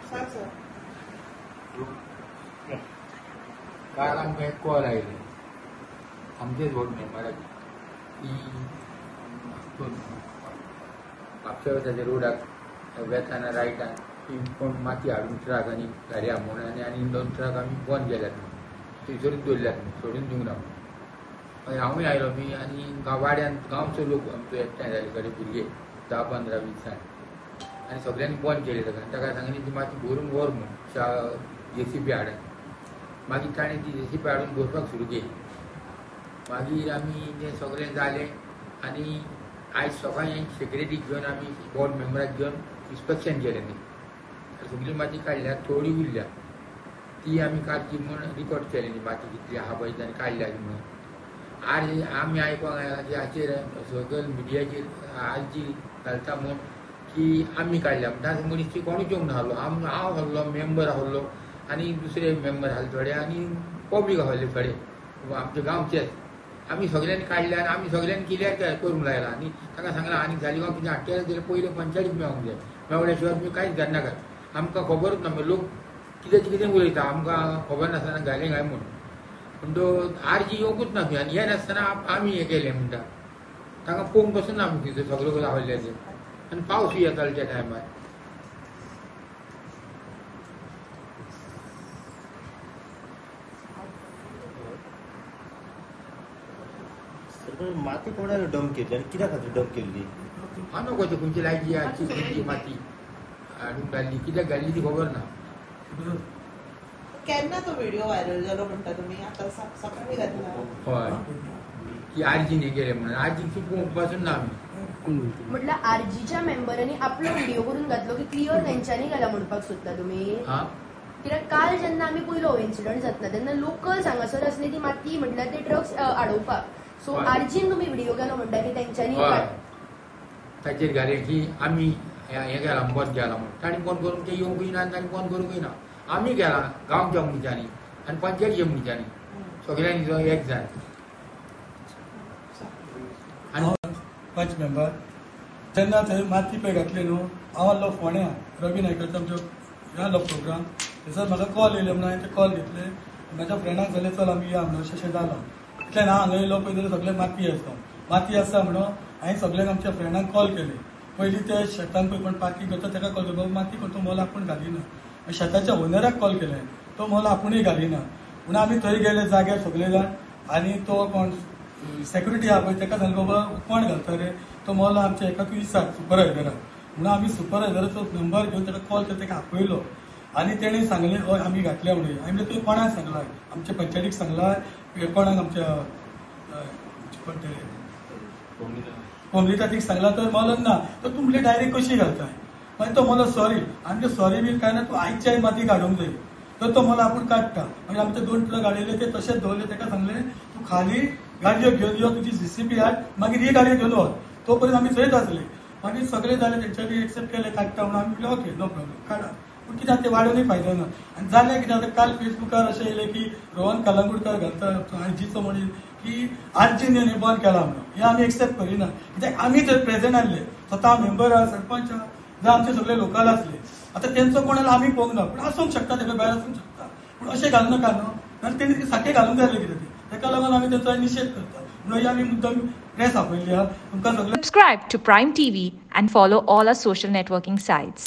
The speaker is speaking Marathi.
काल आमकां एक कॉल आयले आमचेच बोर्ड मेंबराक की म्हापशा वयता रोडाक वेताना रायटान की कोण माती हाडून ट्रक आनी गाडी म्हणून आनी 2 ट्रक आमी बंद केल्यात थंयसरूच दवरल्यात सोडून दिवंक ना मागीर हांवूय आयलो मी आनी वाड्यान गांवचो लोक आमचो एकठांय जाले कडेन भुरगे 10-15 दिसांनी आनी सगळ्यांनी बंद केले ताका सांगली ती माती भरून व्हर म्हूण JCB हाडात मागीर ताणें ती JCB हाडून भरपाक सुरू केली मागीर आमी तें सगळें जालें आनी आयज सकाळीं सेक्रेटरीक घेवन आमी बोर्ड मेंबराक घेवन इन्स्पेक्शन केलें न्ही सगळी माती काडल्या थोडी उरल्या ती आमी काडची म्हूण रिकॉर्ड केलें न्ही माती कितली आहा पळय ताणें काडल्या म्हणून आज आमी आयकूंक हाचेर सोशल मिडियाचेर आजी घालता म्हूण की आमी काडल्या म्हणटा मनीस ती कोणूच येवंक नाहलो हांव आहलो मेंबर आहलो आनी दुसरे मेंबर आहले थोडे आनी पब्लीक आहले थोडे आमचे गांवचेच आमी सगळ्यांनी काडल्या आनी आमी सगळ्यांनी क्लियर करूंक लायला आनी ताका सांगलां आनी जालीगांव कितें हाडटले जाल्यार पयलीं पंचायतीक मेळोंक जाय मेवल्या शिवाय तुमी कांयच करनाकात आमकां खबरूच ना लोक कितें उलयता आमकां खबर नासतना घालें काय म्हूण पूण तो आरजी येवंकूच ना आनी हें नासतना आमी हें केलें म्हणटा तांकां पळोवंक पासून ना आमी तितून सगळें आहले ते आनी पावसूय येतालो त्या टायमार माती कोणाला डंप केली आणि कित्या खातीर डंप केल्ली हांव नको खंयची लायची हाची खंयची माती हाडून घाल्ली कित्याक घाल्ली ती खबर ना केन्ना तो व्हिडिओ व्हायरल जालो म्हणटा तुमी आतां सकाळी घातला हय की आरजीन हें केलें म्हणून आरजीक पळोवंक पासून ना आमी म्हटल्यार आरजीच्या मेंबरांनी आपलो व्हिडिओ करून घातलो की क्लियर तेंच्यांनी घाला म्हणपाक सोदता तुमी कित्याक काल जेन्ना आमी पयलो इन्सिडंट जातलो तेन्ना लोकल हांगासर आसली ती माती म्हटल्यार ते ड्रग्स हाडोवपाक सो आरजीन तुमी व्हिडिओ केलो म्हणटा की तेंच्यांनी ताचेर घालें की आमी हें केलां बंद केलां म्हणून ताणें बंद करून ते येवंकूय ना आनी ताणें बंद करूंकय ना आमी केलां गांवच्या मनशांनी आनी पंचायतीच्या मनशांनी सगळ्यांनी जो एक जाय पंच मेंबर जेन्ना थंय माती पळय घातली न्हू हांव आसलो फोण्या रवी नायकाचो आमचो हे आसलो प्रोग्राम थंयसर म्हाका कॉल येयलो म्हणून हांवें ते कॉल घेतले म्हाज्या फ्रेंडाक जालें चल आमी या म्हणून अशें जालां इतल्यान हांव हांगा येयलो पळय जाल्यार सगळे माती आसा म्हणून हांवें सगळ्यांक आमच्या फ्रेंडांक कॉल केले पयलीं ते शेतान पळय कोण पार्किंग करता ताका कॉल केलो माती कोण तो मोल आपूण घालिना शेताच्या ओनराक कॉल केले तो मोल आपुणूय घालिना म्हणून आमी थंय गेले जाग्यार सगळे जाण आनी तो कोण सेक्युरिटी आहा पळय ताका सांगलें बाबा कोण घालता रे तो मोल आमच्या एकाक विचार सुपरवायझराक म्हणून आमी सुपरवायझराचो नंबर घेवन ताका कॉल केलो ताका आपयलो आनी तेणें सांगलें हय आमी घातल्या म्हणून आमी तुवें कोणाक सांगला आमच्या पंचायतीक सांगला कोणाक आमच्या कोमलितातीक सांगला तर मोलच ना तर तुमले डायरेक्ट कशी घालताय मागीर तो मोलो सॉरी आमचे सॉरी बी काय ना तूं आयच्या माती काडूंक जाय तर तो मोलो आपूण काडटा मागीर आमचे 2 ट्रक हाडिल्ले ते तशेंच दवरले ताका सांगलें तूं खाली गाडयो घेवन यो तुजी JCB हाड मागीर ही गाडयो घेवन वच तो पर्यंत आमी थंयच आसले मागीर सगळे जाले तेंच्यांनी एक्सेप्ट केले काडटा म्हणून आमी म्हणलें ओके नो प्रॉब्लेम काडा पूण कित्याक ते वाडोवनूय फायदो ना आनी जालें कितें आतां काल फेसबुकार अशें येयलें की रोहन कलंगूटकर घालता आयजीचो मनीस की आरजीन हें बंद केलां म्हणून हें आमी एक्सेप्ट करिना कित्याक आमी थंय प्रेझेंट आसले स्वता मेंबर आहा सरपंच आहा जावं आमचे सगळे लोकल आसले आतां तेंचो कोणाला आमी पळोवंक ना पूण आसूंक शकता तेका भायर आसूंक शकता पूण अशें घालूं नाका न्हू आनी तेणी सारकें घालूंक जाय कितें तेका लागून आमी तेंचो निशेध करता म्हणून आमी मुद्दम प्रेस आपयली तुमकां सगळ्यांक Subscribe to Prime TV and follow all our social networking sites.